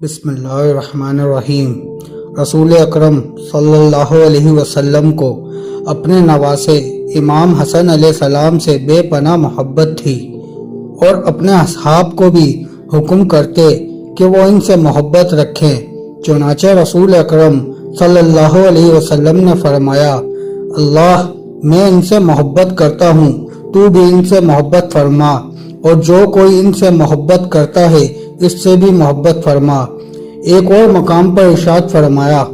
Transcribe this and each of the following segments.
بسم اللہ الرحمن الرحیم۔ رسول اکرم صلی اللہ علیہ وسلم کو اپنے نواسے امام حسن علیہ السلام سے بے پناہ محبت تھی اور اپنے اصحاب کو بھی حکم کرتے کہ وہ ان سے محبت رکھیں۔ چنانچہ رسول اکرم صلی اللہ علیہ وسلم نے فرمایا، اللہ میں ان سے محبت کرتا ہوں، تو بھی ان سے محبت فرما، اور جو کوئی ان سے محبت کرتا ہے اس سے بھی محبت فرما۔ ایک اور مقام پر ارشاد فرمایا،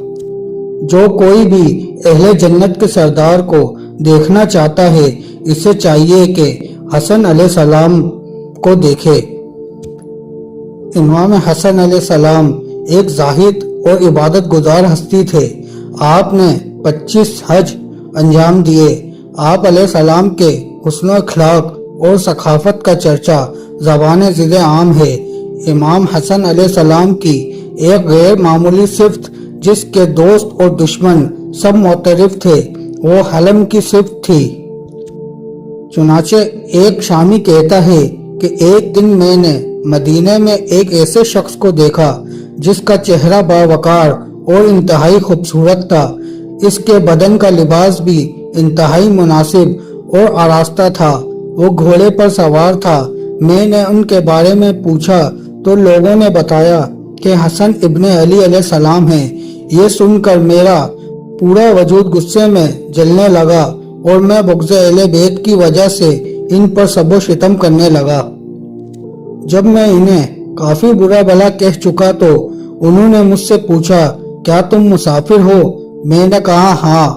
جو کوئی بھی اہل جنت کے سردار کو دیکھنا چاہتا ہے اسے چاہیے کہ حسن علیہ السلام کو دیکھے۔ امام حسن علیہ السلام ایک زاہد اور عبادت گزار ہستی تھے۔ آپ نے 25 حج انجام دیے۔ آپ علیہ السلام کے حسن و اخلاق اور ثقافت کا چرچا زبان زد عام ہے۔ امام حسن علیہ السلام کی ایک غیر معمولی صفت جس کے دوست اور دشمن سب معترف تھے وہ حلم کی صفت تھی۔ چنانچہ ایک شامی کہتا ہے کہ ایک دن میں نے مدینے میں ایک ایسے شخص کو دیکھا جس کا چہرہ باوقار اور انتہائی خوبصورت تھا۔ اس کے بدن کا لباس بھی انتہائی مناسب اور آراستہ تھا۔ وہ گھوڑے پر سوار تھا۔ میں نے ان کے بارے میں پوچھا تو لوگوں نے بتایا کہ حسن ابن علی علیہ السلام ہیں۔ یہ سن کر میرا پورا وجود غصے میں جلنے لگا اور میں بغض اہل بیت کی وجہ سے ان پر سب و شتم کرنے لگا۔ جب میں انہیں کافی برا بھلا کہہ چکا تو انہوں نے مجھ سے پوچھا، کیا تم مسافر ہو؟ میں نے کہا ہاں۔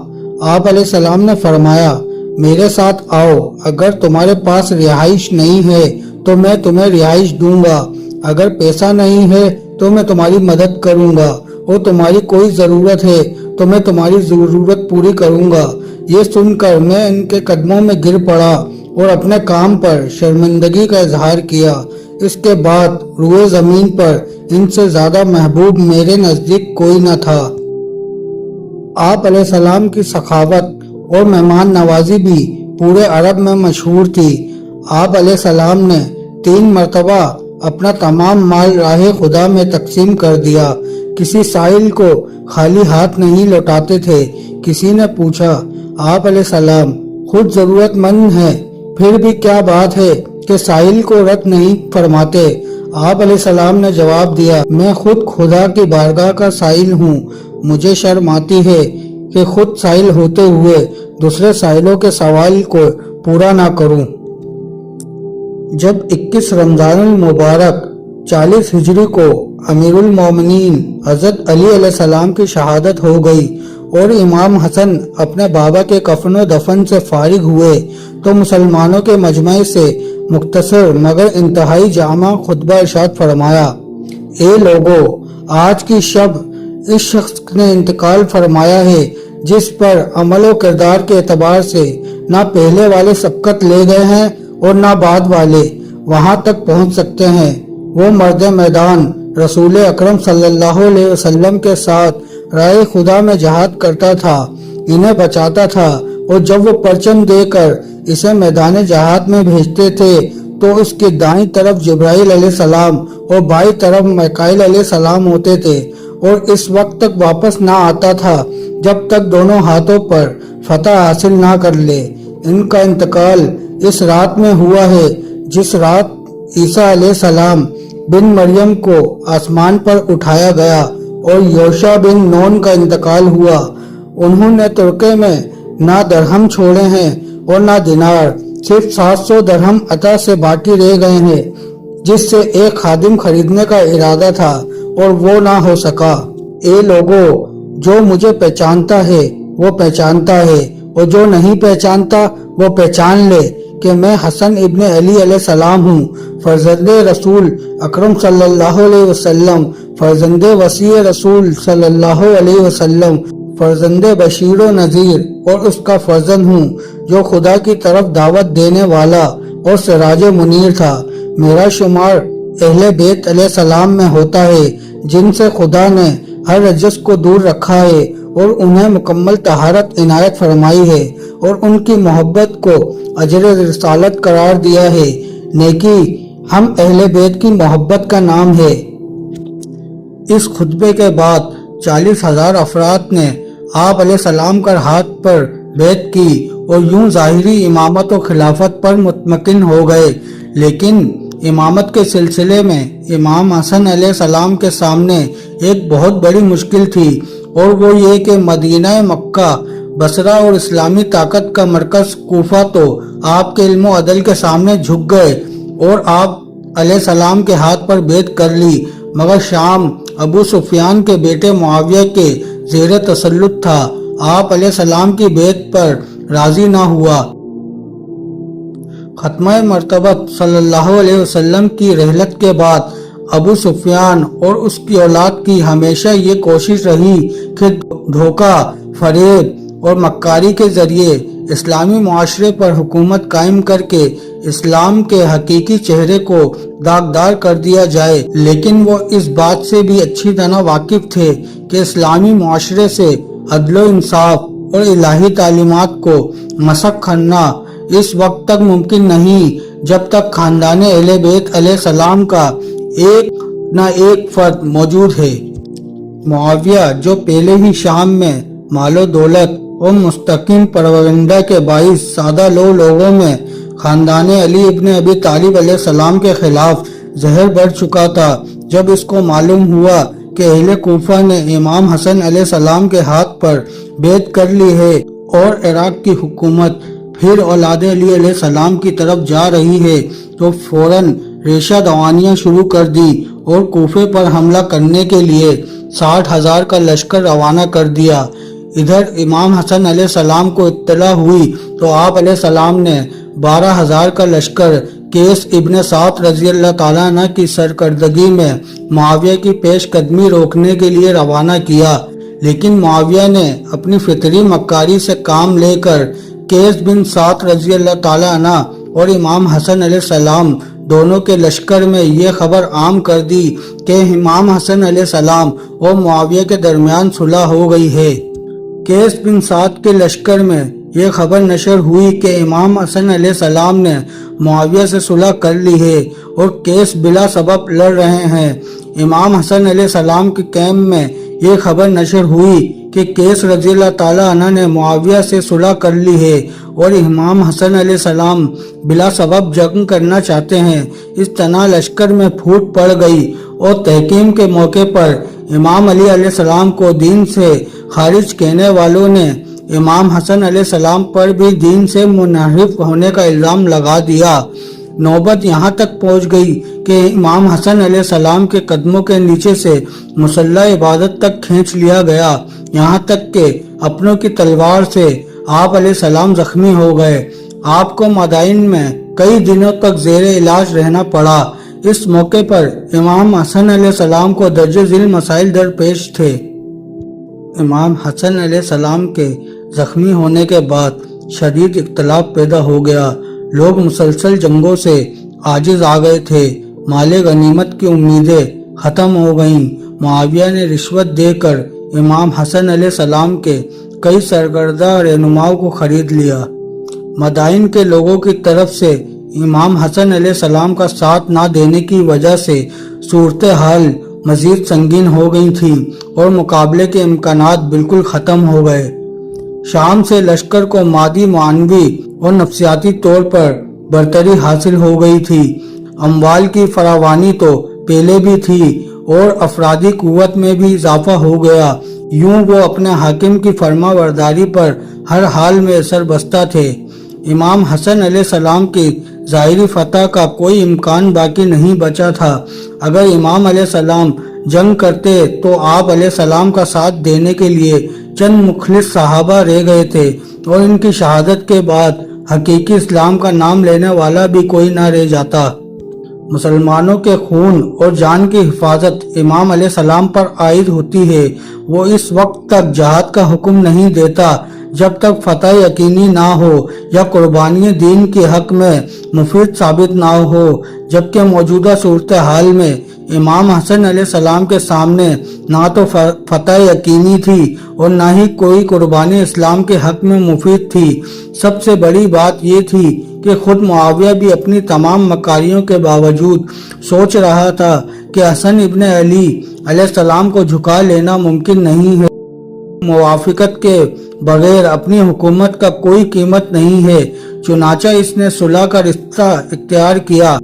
آپ علیہ السلام نے فرمایا، میرے ساتھ آؤ، اگر تمہارے پاس رہائش نہیں ہے تو میں تمہیں رہائش دوں گا، اگر پیسہ نہیں ہے تو میں تمہاری مدد کروں گا، اور تمہاری کوئی ضرورت ہے تو میں تمہاری ضرورت پوری کروں گا۔ یہ سن کر میں ان کے قدموں میں گر پڑا اور اپنے کام پر شرمندگی کا اظہار کیا۔ اس کے بعد روئے زمین پر ان سے زیادہ محبوب میرے نزدیک کوئی نہ تھا۔ آپ علیہ السلام کی سخاوت اور مہمان نوازی بھی پورے عرب میں مشہور تھی۔ آپ علیہ السلام نے 3 مرتبہ اپنا تمام مال راہ خدا میں تقسیم کر دیا۔ کسی سائل کو خالی ہاتھ نہیں لوٹاتے تھے۔ کسی نے پوچھا، آپ علیہ السلام خود ضرورت مند ہیں، پھر بھی کیا بات ہے کہ سائل کو رد نہیں فرماتے؟ آپ علیہ السلام نے جواب دیا، میں خود خدا کی بارگاہ کا سائل ہوں، مجھے شرم آتی ہے کہ خود سائل ہوتے ہوئے دوسرے سائلوں کے سوال کو پورا نہ کروں۔ جب 21 رمضان المبارک 40 ہجری کو امیر المومنین حضرت علی علیہ السلام کی شہادت ہو گئی اور امام حسن اپنے بابا کے کفن و دفن سے فارغ ہوئے تو مسلمانوں کے مجمع سے مختصر مگر انتہائی جامع خطبہ ارشاد فرمایا، اے لوگو، آج کی شب اس شخص نے انتقال فرمایا ہے جس پر عمل و کردار کے اعتبار سے نہ پہلے والے سبقت لے گئے ہیں اور نہ بعد والے وہاں تک پہنچ سکتے ہیں۔ وہ مرد میدان رسول اکرم صلی اللہ علیہ وسلم کے ساتھ راہ خدا میں جہاد کرتا تھا، انہیں بچاتا تھا، اور جب وہ پرچم دے کر اسے میدان جہاد میں بھیجتے تھے تو اس کی دائیں طرف جبرائیل علیہ السلام اور بائیں طرف میکائیل علیہ السلام ہوتے تھے، اور اس وقت تک واپس نہ آتا تھا جب تک دونوں ہاتھوں پر فتح حاصل نہ کر لے۔ ان کا انتقال اس رات میں ہوا ہے جس رات عیسیٰ علیہ السلام بن مریم کو آسمان پر اٹھایا گیا اور یوشع بن نون کا انتقال ہوا۔ انہوں نے ترکے میں نہ درہم چھوڑے ہیں اور نہ دینار، صرف 700 درہم عطا سے باقی رہ گئے ہیں جس سے ایک خادم خریدنے کا ارادہ تھا اور وہ نہ ہو سکا۔ اے لوگو، جو مجھے پہچانتا ہے وہ پہچانتا ہے، اور جو نہیں پہچانتا وہ پہچان لے کہ میں حسن ابن علی علیہ السلام ہوں، فرزند رسول اکرم صلی اللہ علیہ وسلم، فرزند وصی رسول صلی اللہ علیہ وسلم، فرزند بشیر و نذیر، اور اس کا فرزند ہوں جو خدا کی طرف دعوت دینے والا اور سراج منیر تھا۔ میرا شمار اہل بیت علیہ السلام میں ہوتا ہے جن سے خدا نے ہر رجس کو دور رکھا ہے اور انہیں مکمل طہارت عنایت فرمائی ہے، اور ان کی محبت کو اجر رسالت قرار دیا ہے۔ نیکی ہم اہل بیت کی محبت کا نام ہے۔ इस खुतबे के बाद 40,000 अफराद ने आप अलैहिस्सलाम का हाथ पर बैत की और यूं ज़ाहिरी इमामत और खिलाफत पर मुतमकिन हो गए। लेकिन इमामत के सिलसिले में इमाम हसन अलैहिस्सलाम के सामने एक बहुत बड़ी मुश्किल थी, और वो ये कि मदीना मक्का, बसरा और इस्लामी ताकत का मरकज कूफा तो आपके इल्म और अदल के सामने झुक गए और आप अलैहिस्सलाम के हाथ पर बैत कर ली, मगर शाम अबू सुफियान के बेटे मुआविया के ज़ेर तसल्लुत था। आप अलैहिस्सलाम की बैत पर राजी ना हुआ। खत्म मरतबत सल्लल्लाहु अलैहि वसल्लम की रहलत के बाद अबू सुफियान और उसकी औलाद की हमेशा ये कोशिश रही कि धोखा, फरेब और मक्कारी के जरिए इस्लामी मुआशरे पर हुकूमत कायम करके इस्लाम के हकीकी चेहरे को दागदार कर दिया जाए। लेकिन वो इस बात से भी अच्छी तरह वाकिफ थे कि इस्लामी मुआशरे से अदलो इंसाफ और इलाही तालीमात को मसक करना इस वक्त तक मुमकिन नहीं जब तक खानदान अहले बैत अलैहिस्सलाम का एक न एक फर्द मौजूद है। मुआविया, जो पहले ही शाम में मालो दौलत और मुस्तकिम परवरिंदा के बाइस सादा लोगों में खानदान अली इब्न अबी तालिब अलैहिस्सलाम के खिलाफ जहर बढ़ चुका था, जब इसको मालूम हुआ कि अहले कूफा ने इमाम हसन अलैहिस्सलाम के हाथ पर बैत कर ली है और इराक की हुकूमत फिर औलाद अली अलैहिस्सलाम की तरफ जा रही है, तो फौरन रेशा दवानियां शुरू कर दी और कूफे पर हमला करने के लिए 60,000 का लश्कर रवाना कर दिया। इधर इमाम हसन अलैहिस्सलाम को इत्तला हुई तो आप अलैहिस्सलाम ने 12,000 का लश्कर केस इब्न साद रज़ी अल्लाह ताला अन्हु की सरकर्दगी में मुआविया की पेशकदमी रोकने के लिए रवाना किया। लेकिन मुआविया ने अपनी फितरी मक्कारी से काम लेकर केस बिन साद रज़ी अल्लाह ताला अन्हु और इमाम हसन अलैहिस्सलाम दोनों के लश्कर में ये खबर आम कर दी कि इमाम हसन अलैहिस्सलाम और मुआविया के दरमियान सुलह हो गई है। केस बिन साद के लश्कर में ये खबर नशर हुई कि इमाम हसन अलैहिस्सलाम ने मुआविया से सुलह कर ली है और केस बिला सबब लड़ रहे हैं। इमाम हसन अलैहिस्सलाम के कैम्प में ये खबर नशर हुई कि केस रज़ी अल्लाह ताला अन्हु ने मुआविया से सुलह कर ली है और इमाम हसन अलैहिस्सलाम बिला सबब जंग करना चाहते हैं। इस तरह लश्कर में फूट पड़ गई और तहकीम के मौके पर इमाम अली अलैहिस्सलाम को दीन से खारिज कहने वालों ने इमाम हसन अलैहिस्सलाम पर भी दीन से मुनहरिफ होने का इल्जाम लगा दिया। नौबत यहाँ तक पहुँच गई कि इमाम हसन अलैहिस्सलाम के कदमों के नीचे से मुसल्ला इबादत तक खींच लिया गया, यहाँ तक कि अपनों की तलवार से आप अलैहिस्सलाम जख्मी हो गए। आपको मदाइन में कई दिनों तक ज़ेरे इलाज रहना पड़ा। इस मौके पर इमाम हसन अलैहिस्सलाम को दर्जे झिल मसाइल दरपेश थे। इमाम हसन अलैहिस्सलाम के जख्मी होने के बाद शदीद इख्तलाफ पैदा हो गया। लोग मुसलसल जंगों से आजिज आ गए थे। माले गनीमत की उम्मीदें खत्म हो गईं। मुआविया ने रिश्वत देकर इमाम हसन अलैहिस्सलाम के कई सरगर्दा रहनुमाओं को खरीद लिया। मदाइन के लोगों की तरफ से इमाम हसन अलैहिस्सलाम का साथ ना देने की वजह से सूरत हाल मजीद संगीन हो गई थी और मुकाबले के इम्कानात बिल्कुल खत्म हो गए। शाम से लश्कर को मादी, मानवी और नफ्सियाती तौर पर बरतरी हासिल हो गई थी। अम्वाल की फरावानी तो पहले भी थी और अफरादी कुव्वत में भी इजाफा हो गया। यूं वो अपने हाकिम की फरमाबरदारी पर हर हाल में सरबस्ता थे। इमाम हसन अलैहिस्सलाम की ज़ाहिरी फतह का कोई इम्कान बाकी नहीं बचा था। अगर इमाम अलैहिस्सलाम जंग करते तो आप अलैहिस्सलाम का साथ देने के लिए चंद मुखलिस सहाबा रह गए थे और इनकी शहादत के बाद हकीकी इस्लाम का नाम लेने वाला भी कोई ना रह जाता। मुसलमानों के खून और जान की हिफाजत इमाम अलैहिस्सलाम पर आयद होती है। वो इस वक्त तक जहाद का हुक्म नहीं देता जब तक फतह यकीनी ना हो या कुर्बानी दीन के हक में मुफीद साबित ना हो। जबकि मौजूदा सूरत हाल में इमाम हसन अलैहिस्सलाम के सामने ना तो फतह यकीनी थी और ना ही कोई कुर्बानी इस्लाम के हक में मुफीद थी। सबसे बड़ी बात ये थी کہ خود मुआविया भी अपनी तमाम मकारियों के बावजूद सोच रहा था कि हसन इब्न अली अलैहिस्सलाम को झुका लेना मुमकिन नहीं है। मुवाफिकत के बगैर अपनी हुकूमत का कोई कीमत नहीं है। चुनाचा इसने सुलह का रिश्ता इख्तियार किया।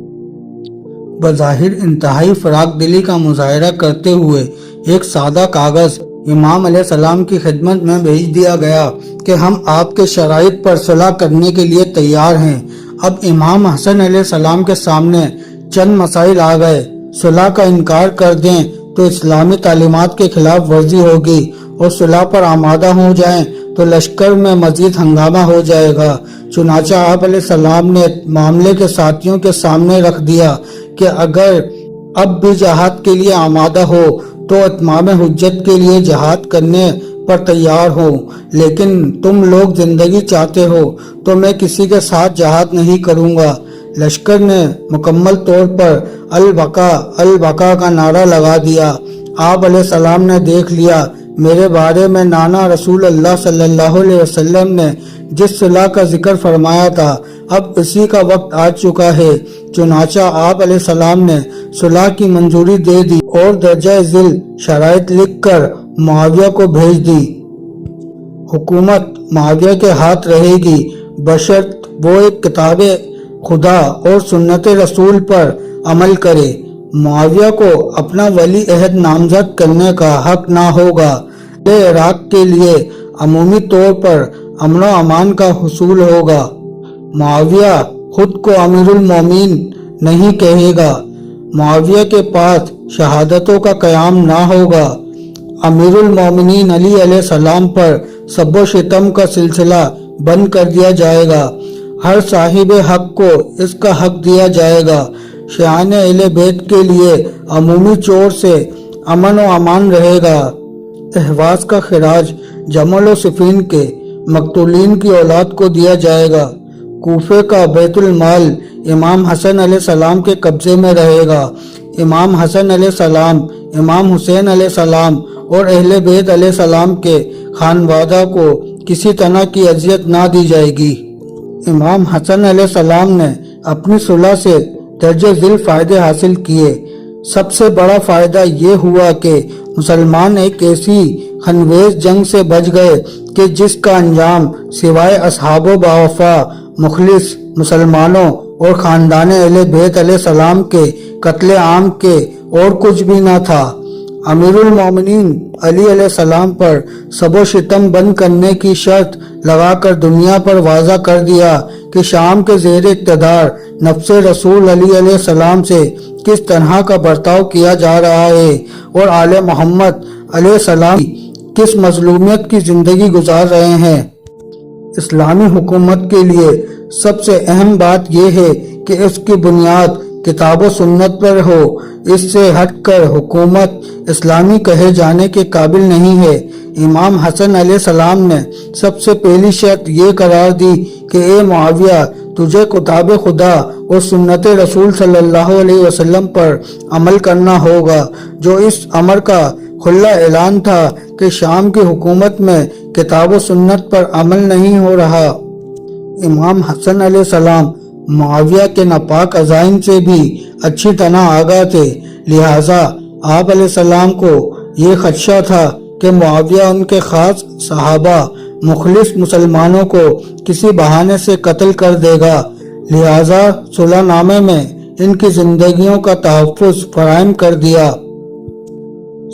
बज़ाहिर इंतहाई फराक दिली का मुजाहरा करते हुए एक सादा कागज इमाम अलैहिस्सलाम की खिदमत में भेज दिया गया कि हम आपके शराइत पर सुलह करने के लिए तैयार हैं। अब इमाम हसन अलैहिस्सलाम के सामने चंद मसाइल आ गए। सुलह का इनकार कर दें तो इस्लामी तालीमात के खिलाफ वर्जी होगी और सुलह पर आमादा हो जाएं तो लश्कर में मजीद हंगामा हो जाएगा। चुनाचा आप अलैहिस्सलाम ने मामले के साथियों के सामने रख दिया कि अगर अब भी जहाद के लिए आमादा हो तो इत्माम हुज्जत के लिए जहाद करने पर तैयार हो, लेकिन तुम लोग जिंदगी चाहते हो तो मैं किसी के साथ जहाद नहीं करूंगा। लश्कर ने मुकम्मल तौर पर अल बका का नारा लगा दिया। आप अलैहिस्सलाम ने देख लिया मेरे बारे में नाना रसूल अल्लाह सल्लल्लाहु अलैहि वसल्लम ने जिस सुलह का जिक्र फरमाया था, अब इसी का वक्त आ चुका है। चुनाचा आप अलैहिस्सलाम ने सुलह की मंजूरी दे दी और दर्जा ज़िल शराइत लिख कर मुआविया को भेज दी। हुकूमत मुआविया के हाथ रहेगी बशर्त वो एक किताब खुदा और सुन्नत रसूल पर अमल करे। मुआविया को अपना वली अहद नामजद करने का हक ना होगा। इराक के लिए अमूमी तौर पर अमन व अमान का हुसूल होगा। मुआविया खुद को अमीरुल मोमिन नहीं कहेगा। मुआविया के पास शहादतों का क़याम ना होगा। अमीरुल मोमिनीन अली अलैहिस्सलाम पर सब्बो शितम का सिलसिला बंद कर दिया जाएगा। हर साहिब हक को इसका हक दिया जाएगा। शान अहले बैत के लिए अमूमी चोर से अमन व अमान रहेगा। अहवास का खिराज जमल व सफीन के मकतूलीन की औलाद को दिया जाएगा। कूफे का बैतुल माल इमाम हसन अलैहिस्सलाम के कब्जे में रहेगा। इमाम हसन अलैहिस्सलाम, इमाम हुसैन अलैहिस्सलाम और अहले बैत अलैहिस्सलाम के खानवादा को किसी तरह की अजियत ना दी जाएगी। इमाम हसन अलैहिस्सलाम ने अपनी सुलह से दर्जे ज़िल फायदे हासिल किए। सबसे बड़ा फायदा ये हुआ कि मुसलमान एक ऐसी खनवेज जंग से बच गए कि जिसका अंजाम सिवाय असहाबो बावफा मुखलिस मुसलमानों और खानदान अहले बैत अलैहिस्सलाम के कत्ले आम के और कुछ भी न था। अमीरुल मोमिनीन अली अलैहिस्सलाम पर सबो शितम बंद करने की शर्त लगाकर दुनिया पर वाज़ा कर दिया कि शाम के ज़ेर इक़्तिदार नफ्से रसूल अली अलैहिस्सलाम से किस तरह का बर्ताव किया जा रहा है और आले मोहम्मद अलैहिस्सलाम किस मजलूमियत की जिंदगी गुजार रहे हैं। इस्लामी हुकूमत के लिए सबसे अहम बात यह है कि इसकी बुनियाद किताब व सुन्नत पर हो। इससे हटकर हुकूमत इस्लामी कहे जाने के काबिल नहीं है। इमाम हसन अलैहिस्सलाम ने सबसे पहली शर्त ये करार दी कि ए मुआविया, तुझे किताब खुदा और सुन्नत रसूल सल्लल्लाहु अलैहि वसल्लम पर अमल करना होगा। जो इस अमर का खुला ऐलान था कि शाम की हुकूमत में किताब व सुन्नत पर अमल नहीं हो रहा। इमाम हसन अलैहिस्सलाम मुआविया के नापाक अज़ाइम से भी अच्छी तरह आगाह थे। लिहाजा आप अलैहिस्सलाम को ये खदशा था कि मुआविया उनके खास सहाबा मुखलिस मुसलमानों को किसी बहाने से कत्ल कर देगा। लिहाजा सुलहनामे में इनकी जिंदगियों का तहफ़्फ़ुज़ फराहम कर दिया।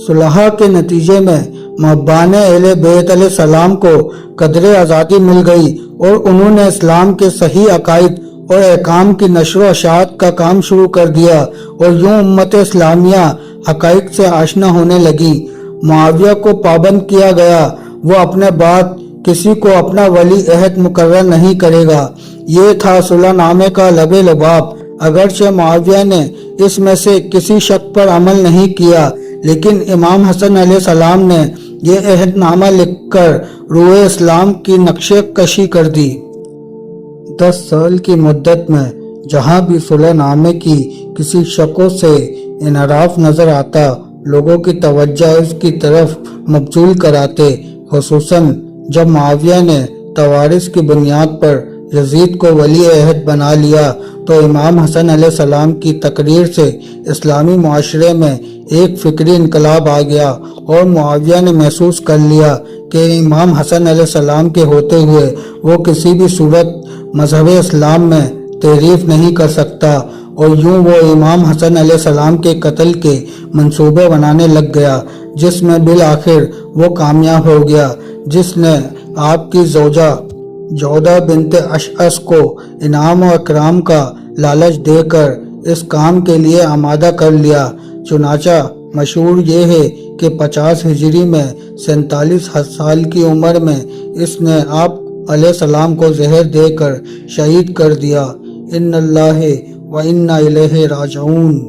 सुलह के नतीजे में महबान अहले बैत अलैहिस्सलाम को कदरे आज़ादी मिल गई और उन्होंने इस्लाम के सही अकायद और अहकाम की नशर व अशात का काम शुरू कर दिया और यूं उम्मत इस्लामिया हक़ाइक़ से आशना होने लगी। मुआविया को पाबंद किया गया, वो अपने बाद किसी को अपना वली अहद मुकर्रर नहीं करेगा। ये था सुलहनामे का लबे लबाब। अगरचे मुआविया ने इसमें से किसी शक पर अमल नहीं किया, लेकिन इमाम हसन अलैहिस्सलाम ने यह अहदनामा लिखकर रूए इस्लाम की नक्शे कशी कर दी। 10 साल की मुद्दत में जहाँ भी सुलहनामे की किसी शकों से इनराफ नजर आता, लोगों की तवज्जो उसकी तरफ मबजूल कराते, खुसूसन जब मुआविया ने तवारिस की बुनियाद पर یزید کو ولی عہد بنا لیا تو امام حسن علیہ السلام کی تقریر سے اسلامی معاشرے میں ایک فکری انقلاب آ گیا اور معاویہ نے محسوس کر لیا کہ امام حسن علیہ السلام کے ہوتے ہوئے وہ کسی بھی صورت مذہب اسلام میں تحریف نہیں کر سکتا، اور یوں وہ امام حسن علیہ السلام کے قتل کے منصوبے بنانے لگ گیا، جس میں بالآخر وہ کامیاب ہو گیا، جس نے آپ کی زوجہ جودہ بنت اشعث کو انعام و اکرام کا لالچ دے کر اس کام کے لیے آمادہ کر لیا۔ چنانچہ مشہور یہ ہے کہ 50 ہجری میں 47 سال کی عمر میں اس نے آپ علیہ السلام کو زہر دے کر شہید کر دیا۔ ان اللہ و انا الیہ راجعون۔